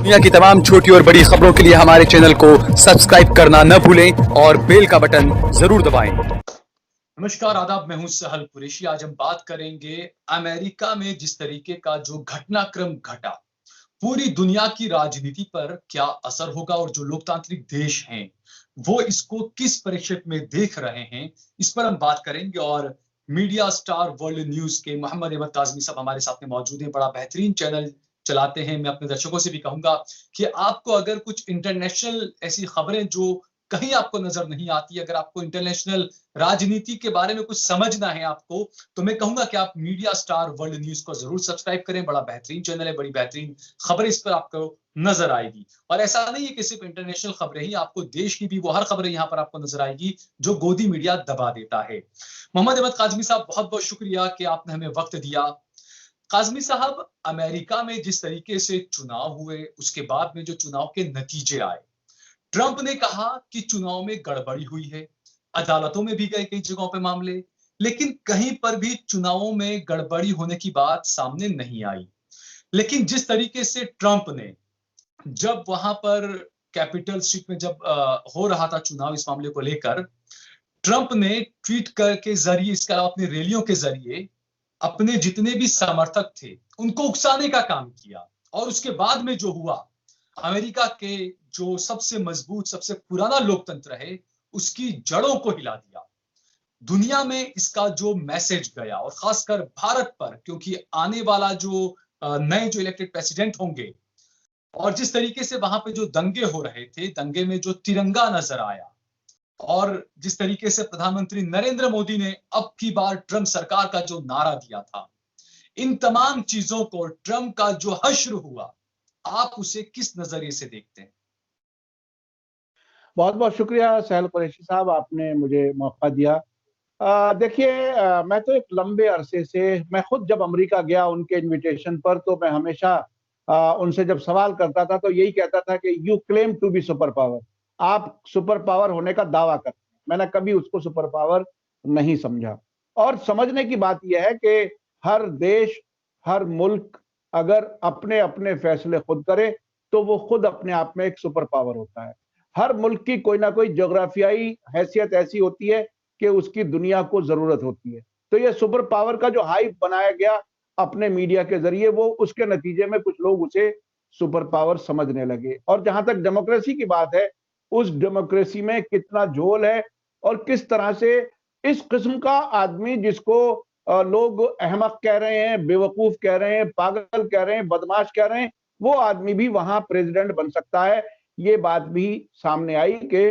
दुनिया की तमाम छोटी और बड़ी खबरों के लिए हमारे चैनल को सब्सक्राइब करना न भूलें और बेल का बटन जरूर दबाएं। नमस्कार, आदाब। मैं हूं सहल कुरैशी। आज हम बात करेंगे अमेरिका में जिस तरीके का जो घटनाक्रम घटा, पूरी दुनिया की राजनीति पर क्या असर होगा और जो लोकतांत्रिक देश हैं वो इसको किस प्रेक्षक में देख रहे हैं, इस पर हम बात करेंगे। और मीडिया स्टार वर्ल्ड न्यूज के मोहम्मद अहमद काज़मी साहब हमारे साथ में मौजूद हैं। बड़ा बेहतरीन चैनल चलाते हैं। मैं अपने दर्शकों से भी कहूंगा कि आपको अगर कुछ इंटरनेशनल ऐसी खबरें जो कहीं आपको नजर नहीं आती, अगर आपको इंटरनेशनल राजनीति के बारे में कुछ समझना है आपको, तो मैं कहूंगा कि आप मीडिया स्टार वर्ल्ड न्यूज को जरूर सब्सक्राइब करें। बड़ा बेहतरीन चैनल है, बड़ी बेहतरीन खबरें इस पर आपको नजर आएगी। और ऐसा नहीं है कि सिर्फ इंटरनेशनल खबरें ही, आपको देश की भी वो हर खबरें यहाँ पर आपको नजर आएगी जो गोदी मीडिया दबा देता है। मोहम्मद अहमद काज़मी साहब, बहुत बहुत शुक्रिया कि आपने हमें वक्त दिया। काज़मी साहब, अमेरिका में जिस तरीके से चुनाव हुए, उसके बाद में जो चुनाव के नतीजे आए, ट्रंप ने कहा कि चुनाव में गड़बड़ी हुई है। अदालतों में भी गए कई जगहों पे मामले, लेकिन कहीं पर भी चुनावों में गड़बड़ी होने की बात सामने नहीं आई। लेकिन जिस तरीके से ट्रंप ने, जब वहां पर कैपिटल स्ट्रीट में जब हो रहा था चुनाव इस मामले को लेकर, ट्रंप ने ट्वीट के जरिए, इसके अलावा अपनी रैलियों के जरिए अपने जितने भी समर्थक थे उनको उकसाने का काम किया। और उसके बाद में जो हुआ, अमेरिका के जो सबसे मजबूत, सबसे पुराना लोकतंत्र है, उसकी जड़ों को हिला दिया। दुनिया में इसका जो मैसेज गया, और खासकर भारत पर, क्योंकि आने वाला जो नए जो इलेक्टेड प्रेसिडेंट होंगे, और जिस तरीके से वहां पे जो दंगे हो रहे थे, दंगे में जो तिरंगा नजर आया, और जिस तरीके से प्रधानमंत्री नरेंद्र मोदी ने अब की बार ट्रंप सरकार का जो नारा दिया था, इन तमाम चीजों को, ट्रंप का जो हश्र हुआ, आप उसे किस नजरिए से देखते हैं? बहुत बहुत शुक्रिया सहल कुरैशी साहब, आपने मुझे मौका दिया। देखिए, मैं तो एक लंबे अरसे से, मैं खुद जब अमेरिका गया उनके इनविटेशन पर, तो मैं हमेशा उनसे जब सवाल करता था तो यही कहता था कि you claim to be super power, आप सुपर पावर होने का दावा करते हैं। मैंने कभी उसको सुपर पावर नहीं समझा। और समझने की बात यह है कि हर देश, हर मुल्क अगर अपने अपने फैसले खुद करे तो वो खुद अपने आप में एक सुपर पावर होता है। हर मुल्क की कोई ना कोई जोग्राफियाई हैसियत ऐसी होती है कि उसकी दुनिया को जरूरत होती है। तो ये सुपर पावर का जो हाइप बनाया गया अपने मीडिया के जरिए, वो उसके नतीजे में कुछ लोग उसे सुपर पावर समझने लगे। और जहां तक डेमोक्रेसी की बात है, उस डेमोक्रेसी में कितना झोल है, और किस तरह से इस किस्म का आदमी, जिसको लोग अहमक कह रहे हैं, बेवकूफ कह रहे हैं, पागल कह रहे हैं, बदमाश कह रहे हैं, वो आदमी भी वहां प्रेसिडेंट बन सकता है। ये बात भी सामने आई कि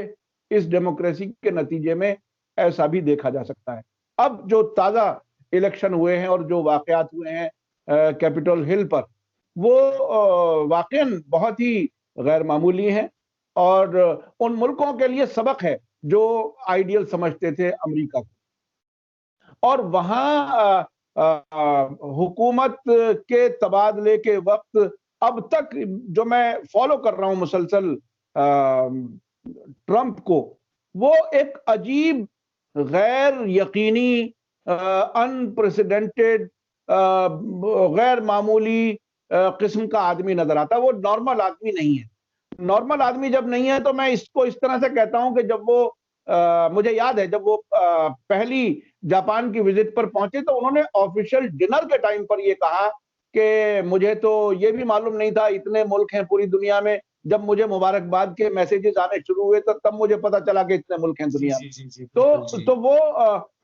इस डेमोक्रेसी के नतीजे में ऐसा भी देखा जा सकता है। अब जो ताजा इलेक्शन हुए हैं और जो वाकयात हुए हैं कैपिटल हिल पर, वो वाकईन बहुत ही गैर मामूली हैं, और उन मुल्कों के लिए सबक है जो आइडियल समझते थे अमेरिका को। और वहां हुकूमत के तबादले के वक्त अब तक जो मैं फॉलो कर रहा हूं मुसलसल ट्रंप को, वो एक अजीब, गैर यकीनी, अनप्रेसिडेंटेड, गैर मामूली किस्म का आदमी नजर आता है। वो नॉर्मल आदमी नहीं है। नॉर्मल आदमी जब नहीं है तो मैं इसको इस तरह से कहता हूं कि जब वो मुझे याद है, जब वो पहली जापान की विजिट पर पहुंचे तो उन्होंने ऑफिशियल डिनर के टाइम पर ये कहा कि मुझे तो ये भी मालूम नहीं था, इतने मुल्क हैं पूरी दुनिया में। जब मुझे मुबारकबाद के मैसेजेस आने शुरू हुए तो तब मुझे पता चला कि इतने मुल्क हैं दुनिया में। तो वो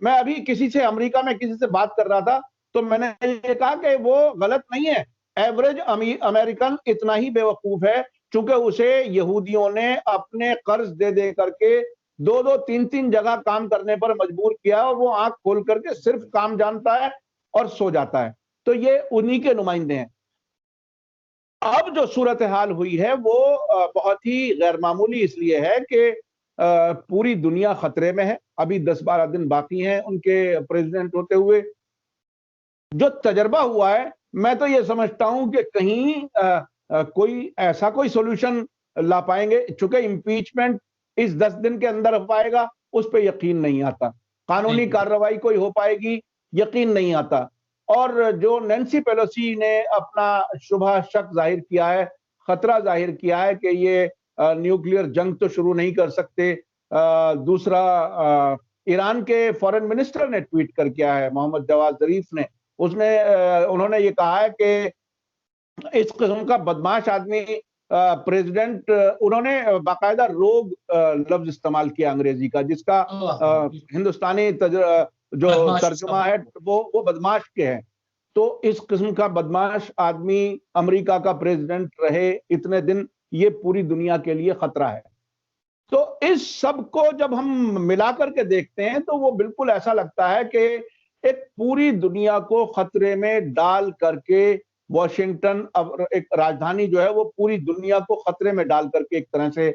मैं अभी किसी से, अमेरिका में किसी से बात कर रहा था, तो मैंने ये कहा कि वो गलत नहीं है। एवरेज अमेरिकन इतना ही बेवकूफ है, चूंकि उसे यहूदियों ने अपने कर्ज दे दे करके दो दो तीन तीन जगह काम करने पर मजबूर किया, और वो आंख खोल करके सिर्फ काम जानता है और सो जाता है। तो ये उन्हीं के नुमाइंदे हैं। अब जो सूरत हाल हुई है वो बहुत ही गैर मामूली इसलिए है कि पूरी दुनिया खतरे में है। अभी 10-12 दिन बाकी हैं उनके प्रेसिडेंट होते हुए। जो तजर्बा हुआ है, मैं तो ये समझता हूं कि कहीं कोई ऐसा कोई सोल्यूशन ला पाएंगे, चूंकि इम्पीचमेंट इस 10 दिन के अंदर हो पाएगा, उस पर यकीन नहीं आता। कानूनी कार्रवाई कोई हो पाएगी, यकीन नहीं आता। और जो नैन्सी पेलोसी ने अपना शुबह शक जाहिर किया है खतरा जाहिर किया है कि ये न्यूक्लियर जंग तो शुरू नहीं कर सकते। दूसरा, ईरान के फॉरेन मिनिस्टर ने ट्वीट कर किया है, मोहम्मद जवाद जरीफ ने, उन्होंने ये कहा है कि इस किस्म का बदमाश आदमी प्रेसिडेंट, उन्होंने बाकायदा रोग लफ्ज इस्तेमाल किया अंग्रेजी का, जिसका हिंदुस्तानी जो बदमाश तर्जुमा है वो बदमाश के है। तो इस किस्म का बदमाश आदमी अमेरिका का प्रेसिडेंट रहे इतने दिन, ये पूरी दुनिया के लिए खतरा है। तो इस सब को जब हम मिलाकर के देखते हैं तो वो बिल्कुल ऐसा लगता है कि एक पूरी दुनिया को खतरे में डाल करके वॉशिंगटन, अब एक राजधानी जो है वो पूरी दुनिया को खतरे में डाल करके एक तरह से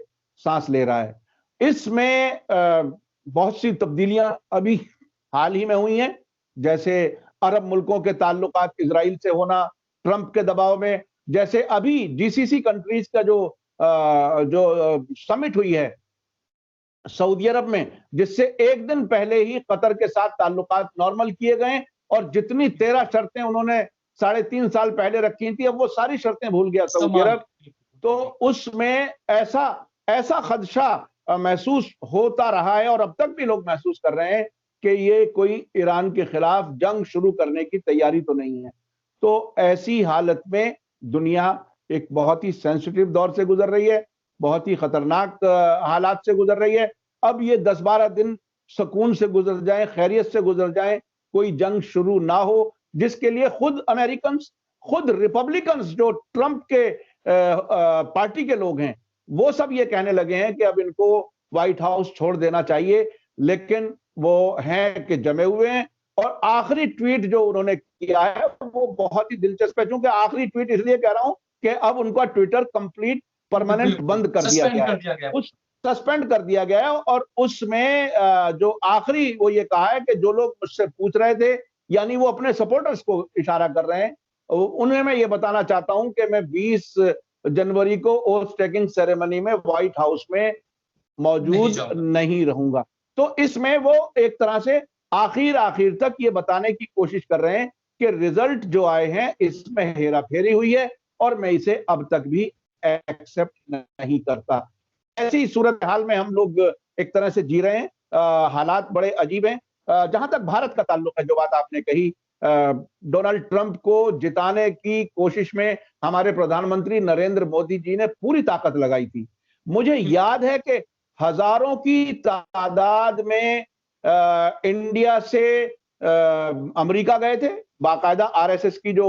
सांस ले रहा है। इसमें बहुत सी तब्दीलियां अभी हाल ही में हुई हैं, जैसे अरब मुल्कों के ताल्लुकात इजराइल से होना, ट्रंप के दबाव में, जैसे अभी जीसीसी कंट्रीज का जो समिट हुई है सऊदी अरब में, जिससे एक दिन पहले ही कतर के साथ ताल्लुकात नॉर्मल किए गए, और जितनी 13 शर्तें उन्होंने 3.5 साल पहले रखी थी, अब वो सारी शर्तें भूल गया सऊदी अरब। तो उसमें ऐसा खदशा महसूस होता रहा है, और अब तक भी लोग महसूस कर रहे हैं कि ये कोई ईरान के खिलाफ जंग शुरू करने की तैयारी तो नहीं है। तो ऐसी हालत में दुनिया एक बहुत ही सेंसिटिव दौर से गुजर रही है, बहुत ही खतरनाक हालात से गुजर रही है। अब ये 10-12 दिन सुकून से गुजर जाएं, खैरियत से गुजर जाएं, कोई जंग शुरू ना हो, जिसके लिए खुद अमेरिकन्स, खुद रिपब्लिकन्स जो ट्रंप के पार्टी के लोग हैं, वो सब ये कहने लगे हैं कि अब इनको व्हाइट हाउस छोड़ देना चाहिए, लेकिन वो हैं कि जमे हुए हैं। और आखिरी ट्वीट जो उन्होंने किया है वो बहुत ही दिलचस्प है, क्योंकि आखिरी ट्वीट इसलिए कह रहा हूं कि अब उनका ट्विटर कंप्लीट परमानेंट बंद कर दिया गया है, उस सस्पेंड कर दिया गया है। और उसमें जो आखिरी वो ये कहा है कि जो लोग मुझसे पूछ रहे थे, यानी वो अपने सपोर्टर्स को इशारा कर रहे हैं, उन्हें मैं ये बताना चाहता हूं कि मैं 20 जनवरी को ओथ टेकिंग सेरेमनी में व्हाइट हाउस में मौजूद नहीं रहूंगा। तो इसमें वो एक तरह से आखिर तक ये बताने की कोशिश कर रहे हैं कि रिजल्ट जो आए हैं इसमें हेराफेरी हुई है, और मैं इसे अब तक भी एक्सेप्ट नहीं करता। ऐसी सूरत हाल में हम लोग एक तरह से जी रहे हैं। हालात बड़े अजीब हैं। जहां तक भारत का ताल्लुक है, जो बात आपने कही, डोनाल्ड ट्रंप को जिताने की कोशिश में हमारे प्रधानमंत्री नरेंद्र मोदी जी ने पूरी ताकत लगाई थी। मुझे याद है कि हजारों की तादाद में इंडिया से अमेरिका गए थे, बाकायदा आरएसएस की जो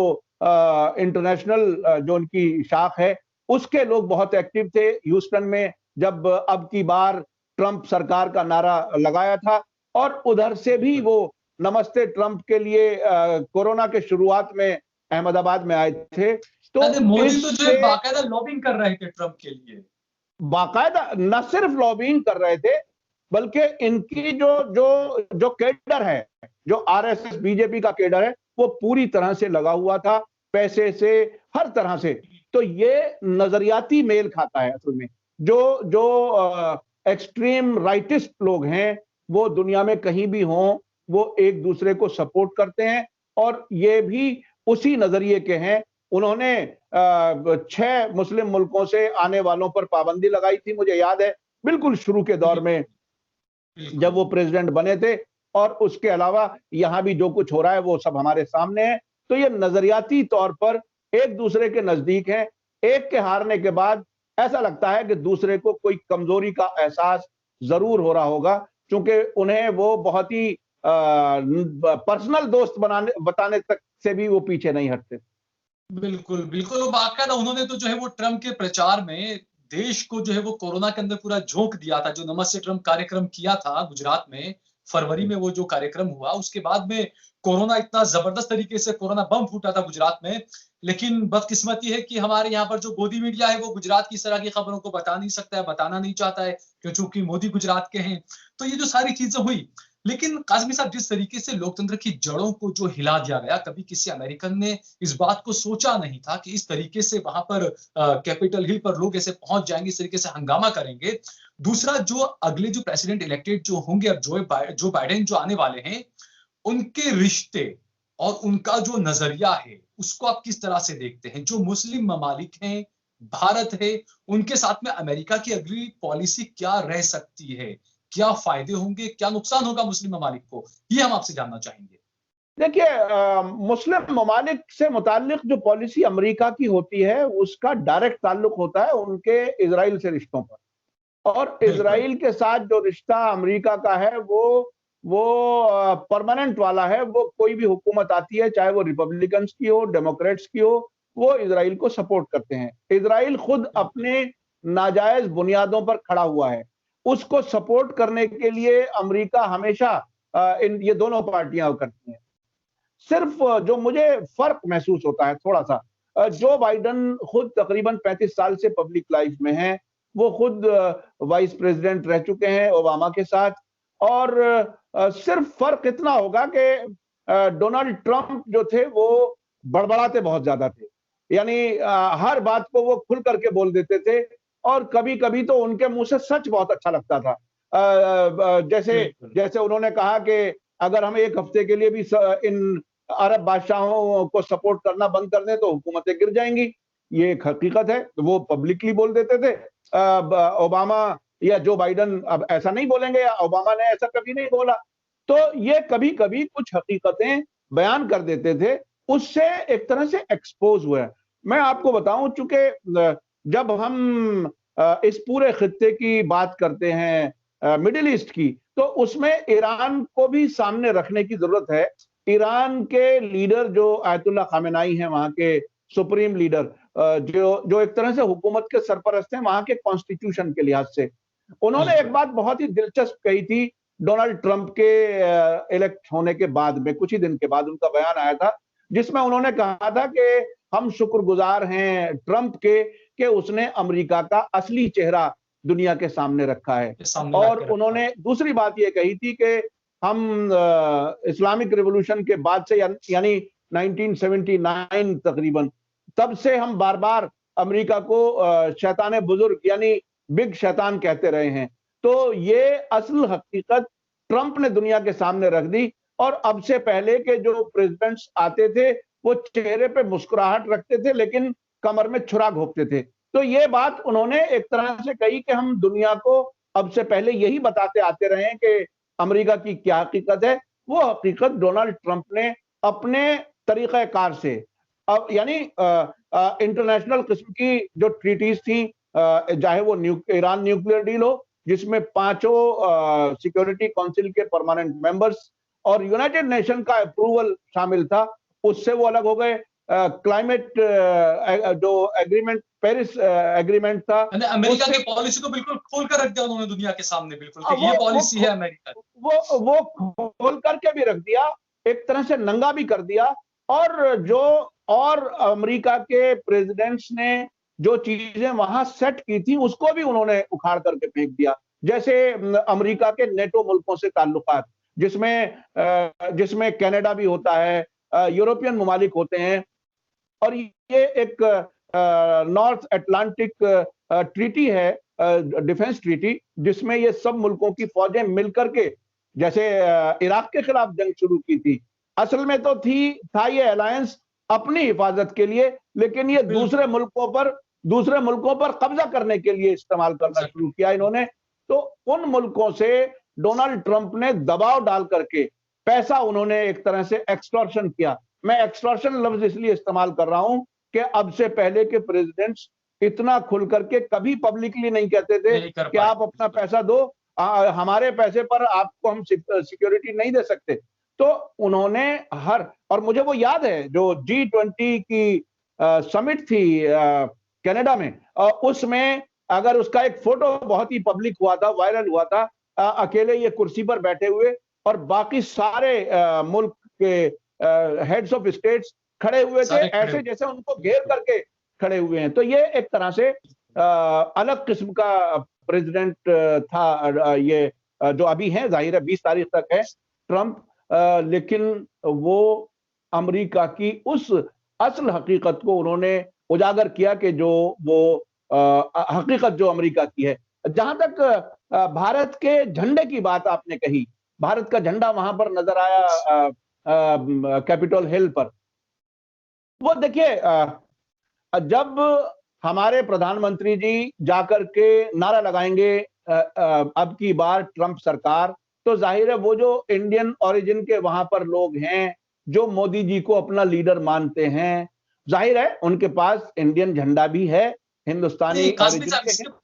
इंटरनेशनल जो उनकी शाख है, उसके लोग बहुत एक्टिव थे ह्यूस्टन में, जब अब की बार ट्रंप सरकार का नारा लगाया था। और उधर से भी वो नमस्ते ट्रंप के लिए कोरोना के शुरुआत में अहमदाबाद में आए थे। तो मोदी तो जो है बाकायदा लॉबिंग कर रहे थे ट्रंप के लिए, बाकायदा न सिर्फ लॉबिंग कर रहे थे, बल्कि इनकी जो केडर है, जो आरएसएस बीजेपी का केडर है, वो पूरी तरह से लगा हुआ था, पैसे से, हर तरह से। तो ये नजरियाती मेल खाता है असल में। जो एक्सट्रीम राइटिस्ट लोग हैं वो दुनिया में कहीं भी हों, वो एक दूसरे को सपोर्ट करते हैं, और ये भी उसी नजरिए के हैं। उन्होंने 6 मुस्लिम मुल्कों से आने वालों पर पाबंदी लगाई थी, मुझे याद है, बिल्कुल शुरू के दौर में जब वो प्रेसिडेंट बने थे। और उसके अलावा यहां भी जो कुछ हो रहा है वो सब हमारे सामने है। तो ये नजरियाती तौर पर एक दूसरे के नजदीक हैं। एक के हारने के बाद ऐसा लगता है कि दूसरे को कोई कमजोरी का एहसास जरूर हो रहा होगा, क्योंकि उन्हें वो बहुत ही पर्सनल दोस्त बताने तक से भी वो पीछे नहीं हटते। बिल्कुल बिल्कुल, बाकायदा उन्होंने तो जो है वो ट्रंप के प्रचार में देश को जो है वो कोरोना के अंदर पूरा झोंक दिया था। जो नमस्ते ट्रंप कार्यक्रम किया था गुजरात में फरवरी में, वो जो कार्यक्रम हुआ, उसके बाद में कोरोना इतना जबरदस्त तरीके से कोरोना बम फूटा था गुजरात में। लेकिन बदकिस्मती है कि हमारे यहाँ पर जो गोदी मीडिया है वो गुजरात की इस तरह की खबरों को बता नहीं सकता है, बताना नहीं चाहता है, क्योंकि मोदी गुजरात के हैं। तो ये जो सारी चीजें हुई, लेकिन काज़मी साहब जिस तरीके से लोकतंत्र की जड़ों को जो हिला दिया गया, कभी किसी अमेरिकन ने इस बात को सोचा नहीं था कि इस तरीके से वहां पर कैपिटल हिल पर लोग ऐसे पहुंच जाएंगे, इस तरीके से हंगामा करेंगे। दूसरा, जो अगले जो प्रेसिडेंट इलेक्टेड जो होंगे, अब जो बाइडेन जो आने वाले हैं, उनके रिश्ते और उनका जो नजरिया है उसको आप किस तरह से देखते हैं? जो मुस्लिम ममालिक हैं भारत है, उनके साथ में अमेरिका की अगली पॉलिसी क्या रह सकती है? क्या फायदे होंगे, क्या नुकसान होगा मुस्लिम ममालिक को? ये हम आपसे जानना चाहेंगे। देखिए, मुस्लिम ममालिक से मुताल्लिक जो पॉलिसी अमेरिका की होती है, उसका डायरेक्ट ताल्लुक होता है उनके इजराइल से रिश्तों पर। और बिल्कुल। इजराइल के साथ जो रिश्ता अमेरिका का है वो परमानेंट वाला है। वो कोई भी हुकूमत आती है, चाहे वो रिपब्लिकन्स की हो, डेमोक्रेट्स की हो, वो इजराइल को सपोर्ट करते हैं। इजराइल खुद बिल्कुल। अपने नाजायज बुनियादों पर खड़ा हुआ है। उसको सपोर्ट करने के लिए अमेरिका हमेशा इन ये दोनों पार्टियां करती हैं। सिर्फ जो मुझे फर्क महसूस होता है थोड़ा सा, जो बाइडन खुद तकरीबन 35 साल से पब्लिक लाइफ में हैं, वो खुद वाइस प्रेसिडेंट रह चुके हैं ओबामा के साथ। और सिर्फ फर्क इतना होगा कि डोनाल्ड ट्रंप जो थे वो बड़बड़ाते बहुत ज्यादा थे। यानी हर बात को वो खुल करके बोल देते थे, और कभी कभी तो उनके मुंह से सच बहुत अच्छा लगता था। जैसे बिल्कुल। जैसे उन्होंने कहा कि अगर हम एक हफ्ते के लिए भी इन अरब बादशाहों को सपोर्ट करना बंद कर दें तो हुकूमतें गिर जाएंगी। ये एक हकीकत है, वो पब्लिकली बोल देते थे। ओबामा या जो बाइडन अब ऐसा नहीं बोलेंगे, या ओबामा ने ऐसा कभी नहीं बोला। तो ये कभी कभी कुछ हकीकतें बयान कर देते थे, उससे एक तरह से एक्सपोज हुआ। मैं आपको बताऊं, चूंकि जब हम इस पूरे खित्ते की बात करते हैं, मिडिल ईस्ट की, तो उसमें ईरान को भी सामने रखने की जरूरत है। ईरान के लीडर जो आयतुल्ला खामेनाई हैं, वहां के सुप्रीम लीडर, जो जो एक तरह से हुकूमत के सरपरस्त हैं वहां के कॉन्स्टिट्यूशन के लिहाज से, उन्होंने एक बिल्कुल। बात बहुत ही दिलचस्प कही थी। डोनाल्ड ट्रंप के इलेक्ट होने के बाद में कुछ ही दिन के बाद उनका बयान आया था, जिसमें उन्होंने कहा था कि हम शुक्रगुजार हैं ट्रंप के कि उसने अमेरिका का असली चेहरा दुनिया के सामने रखा है। ये सामने ला और के रखा। उन्होंने दूसरी बात ये कही थी कि हम इस्लामिक रिवॉल्यूशन के बाद से, यानी 1979 तकरीबन, तब से हम बार बार अमेरिका को शैतान बुजुर्ग यानी बिग शैतान कहते रहे हैं। तो ये असल हकीकत ट्रंप ने दुनिया के सामने रख दी। और अब से पहले के जो प्रेसिडेंट्स आते थे, वो चेहरे पे मुस्कुराहट रखते थे लेकिन कमर में छुरा घोंपते थे। तो ये बात उन्होंने एक तरह से कही कि हम दुनिया को अब से पहले यही बताते आते रहे हैं कि अमेरिका की क्या हकीकत है। वो हकीकत डोनाल्ड ट्रंप ने अपने तरीक़ेकार से, अब यानी इंटरनेशनल किस्म की जो ट्रीटीज थी, चाहे वो ईरान न्यूक्लियर डील हो, जिसमें पांचों सिक्योरिटी काउंसिल के परमानेंट मेंबर्स और यूनाइटेड नेशन का अप्रूवल शामिल था, उससे वो अलग हो गए। क्लाइमेट जो एग्रीमेंट, पेरिस एग्रीमेंट था, यानी अमेरिका उससे की पॉलिसी को बिल्कुल खोल कर रख दिया उन्होंने दुनिया के सामने, बिल्कुल कि वो ये वो पॉलिसी है अमेरिका की। वो खोल करके भी रख दिया, एक तरह से नंगा भी कर दिया। और जो और अमेरिका के प्रेसिडेंट्स ने जो चीजें वहां सेट की थी, उसको भी उन्होंने उखाड़ करके फेंक दिया। जैसे अमेरिका के नेटो मुल्कों से ताल्लुकात, जिसमें कनाडा भी होता है, यूरोपियन ममालिक होते हैं। और ये एक नॉर्थ अटलांटिक ट्रीटी है, डिफेंस ट्रीटी, जिसमें ये सब मुल्कों की फौजें मिलकर के, जैसे इराक के खिलाफ जंग शुरू की थी, असल में तो था ये अलायंस अपनी हिफाजत के लिए, लेकिन ये बिल्कुल। दूसरे मुल्कों पर कब्जा करने के लिए इस्तेमाल करना एग्जैक्टली। शुरू किया इन्होंने। तो उन मुल्कों से डोनाल्ड ट्रंप ने दबाव डाल करके पैसा, उन्होंने एक तरह से एक्सटॉर्शन किया। मैं एक्सटॉर्शन लफ्ज इसलिए इस्तेमाल कर रहा हूं कि अब से पहले के प्रेसिडेंट्स इतना खुल करके कभी पब्लिकली नहीं कहते थे नहीं कर कि पाए, आप अपना बिल्कुल। पैसा दो, हमारे पैसे पर आपको हम सिक्योरिटी नहीं दे सकते। तो उन्होंने और मुझे वो याद है जो G20 की समिट थी कनाडा में, उसमें अगर उसका एक फोटो बहुत ही पब्लिक हुआ था, वायरल हुआ था, अकेले ये कुर्सी पर बैठे हुए और बाकी सारे मुल्क के हेड्स ऑफ स्टेट्स खड़े हुए थे, सारे खड़े ऐसे हुए। जैसे उनको घेर बिल्कुल। करके खड़े हुए हैं। तो ये एक तरह से अलग किस्म का प्रेसिडेंट था, ये जो अभी है, जाहिर है 20 तारीख तक है ट्रंप, लेकिन वो अमेरिका की उस असल हकीकत को उन्होंने उजागर किया कि जो वो हकीकत जो अमेरिका की है। जहां तक भारत के झंडे की बात आपने कही, भारत का झंडा वहां पर नजर आया कैपिटल हिल पर। वो देखिए, जब हमारे प्रधानमंत्री जी जाकर के नारा लगाएंगे अब की बार ट्रंप सरकार, तो जाहिर है वो जो इंडियन ओरिजिन के वहां पर लोग हैं, जो मोदी जी को अपना लीडर मानते हैं, जाहिर है उनके पास इंडियन झंडा भी है, हिंदुस्तानी काज़मी ओरिजिन साहब, के हैं।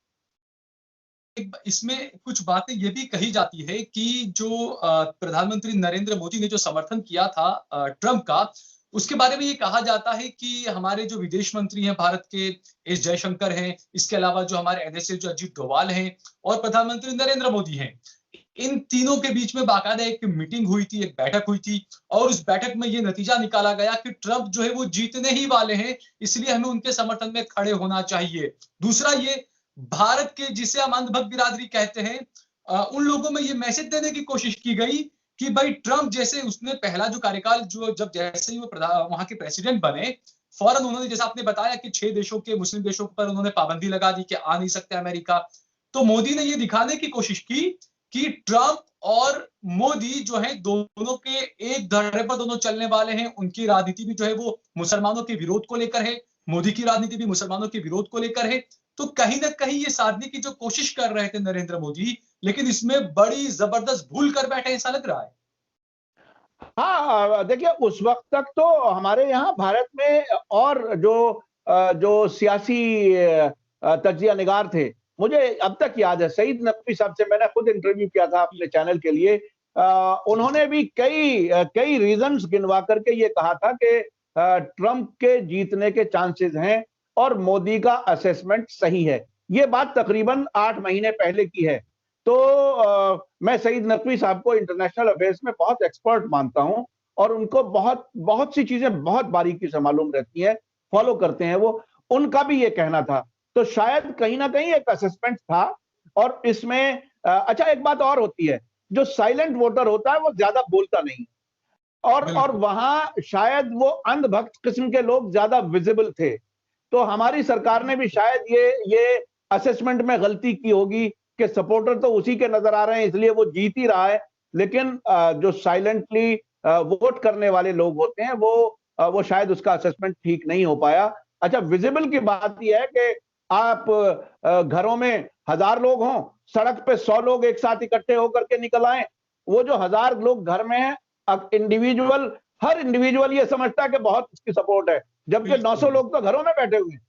इसमें कुछ बातें ये भी कही जाती है कि जो प्रधानमंत्री नरेंद्र मोदी ने जो समर्थन किया था ट्रंप का, उसके बारे में ये कहा जाता है कि हमारे जो विदेश मंत्री हैं भारत के, एस जयशंकर हैं, इसके अलावा जो हमारे एनएसए जो अजीत डोभाल हैं और प्रधानमंत्री नरेंद्र मोदी हैं, इन तीनों के बीच में बाकायदा एक मीटिंग हुई थी, एक बैठक हुई थी और उस बैठक में ये नतीजा निकाला गया कि ट्रंप जो है वो जीतने ही वाले हैं, इसलिए हमें उनके समर्थन में खड़े होना चाहिए। दूसरा ये भारत के, जिसे हम अंधभक्त बिरादरी कहते हैं, उन लोगों में ये मैसेज देने की कोशिश की गई कि भाई ट्रंप जैसे उसने पहला जो कार्यकाल जो जब जैसे ही वो वहां के प्रेसिडेंट बने, फौरन उन्होंने, जैसा आपने बताया कि 6 देशों के मुस्लिम देशों पर उन्होंने पाबंदी लगा दी कि आ नहीं सकते अमेरिका। तो मोदी ने ये दिखाने की कोशिश की कि ट्रंप और मोदी जो है दोनों के एक धड़े पर दोनों चलने वाले हैं, उनकी राजनीति भी जो है वो मुसलमानों के विरोध को लेकर है, मोदी की राजनीति भी मुसलमानों के विरोध को लेकर है। तो कहीं ना कहीं ये साधने की जो कोशिश कर रहे थे नरेंद्र मोदी, लेकिन इसमें बड़ी जबरदस्त भूल कर बैठे, ऐसा लग रहा है। हाँ, देखिए उस वक्त तक तो हमारे यहाँ भारत में और जो सियासी तज्जिया निगार थे, मुझे अब तक याद है सईद नकवी साहब से मैंने खुद इंटरव्यू किया था अपने चैनल के लिए। उन्होंने भी कई रीजंस गिनवा करके ये कहा था कि ट्रंप के जीतने के चांसेस हैं और मोदी का असेसमेंट सही है। ये बात तकरीबन 8 महीने पहले की है। तो मैं सईद नकवी साहब को इंटरनेशनल अफेयर्स में बहुत एक्सपर्ट मानता हूं और उनको बहुत बहुत सी चीजें बहुत बारीकी से मालूम रहती हैं, फॉलो करते हैं वो। उनका भी ये कहना था, तो शायद कहीं ना कहीं एक असेसमेंट था। और इसमें अच्छा एक बात और होती है, जो साइलेंट वोटर होता है वो ज्यादा बोलता नहीं, और वहां शायद वो अंधभक्त किस्म के लोग ज्यादा विजिबल थे। तो हमारी सरकार ने भी शायद ये असेसमेंट में गलती की होगी कि सपोर्टर तो उसी के नजर आ रहे हैं इसलिए वो जीत ही रहा है, लेकिन जो साइलेंटली वोट करने वाले लोग होते हैं वो शायद उसका असेसमेंट ठीक नहीं हो पाया। अच्छा, विजिबल की बात यह है कि आप घरों में 1000 लोग हों, सड़क पे 100 लोग एक साथ इकट्ठे होकर के निकल आए, वो जो 1000 लोग घर में हैं, अब हर इंडिविजुअल ये समझता है कि बहुत इसकी सपोर्ट है, जबकि 900 लोग तो घरों में बैठे हुए हैं।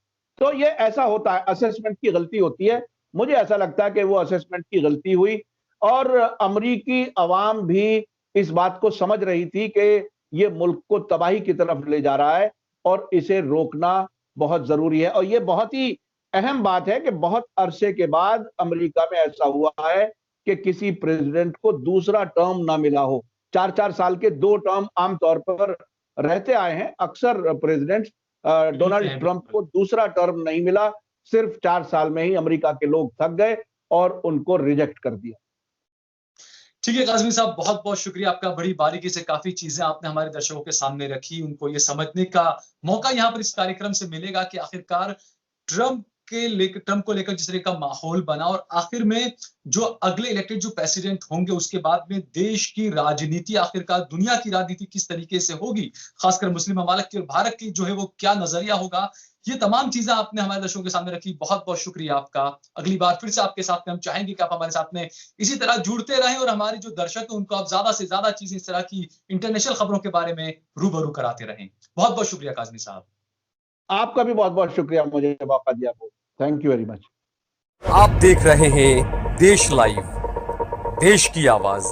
तो ये ऐसा होता है, असेसमेंट की गलती होती है। मुझे ऐसा लगता है कि वो असेसमेंट की गलती हुई और अमरीकी अवाम भी इस बात को समझ रही थी कि ये मुल्क को तबाही की तरफ ले जा रहा है और इसे रोकना बहुत जरूरी है। और ये बहुत ही अहम बात है कि बहुत अरसे के बाद अमेरिका में ऐसा हुआ है कि किसी प्रेसिडेंट को दूसरा टर्म ना मिला हो। 4-4 साल के 2 टर्म आमतौर पर रहते आए हैं अक्सर प्रेसिडेंट्स। डोनाल्ड ट्रंप को दूसरा टर्म नहीं मिला, सिर्फ 4 साल में ही अमेरिका के लोग थक गए और उनको रिजेक्ट कर दिया। ठीक है काज़मी साहब, बहुत बहुत शुक्रिया आपका। बड़ी बारीकी से काफी चीजें आपने हमारे दर्शकों के सामने रखी, उनको ये समझने का मौका यहाँ पर इस कार्यक्रम से मिलेगा कि आखिरकार ट्रंप को लेकर जिस तरह का माहौल बना और आखिर में जो अगले इलेक्टेड जो प्रेसिडेंट होंगे उसके बाद में देश की राजनीति, आखिरकार दुनिया की राजनीति किस तरीके से होगी, खासकर मुस्लिम ममालिक की और भारत की जो है वो क्या नजरिया होगा, ये तमाम चीजें आपने हमारे दर्शकों के सामने रखी। बहुत बहुत शुक्रिया आपका। अगली बार फिर से आपके साथ में हम चाहेंगे कि आप हमारे साथ में इसी तरह जुड़ते रहें और हमारे जो दर्शक हैं उनको आप ज्यादा से ज्यादा चीजें इस तरह की इंटरनेशनल खबरों के बारे में रूबरू कराते रहें। बहुत बहुत शुक्रिया काज़मी साहब। आपका भी बहुत बहुत शुक्रिया मुझे मौका दिया। Thank you very much. आप देख रहे हैं देश लाइव, देश की आवाज।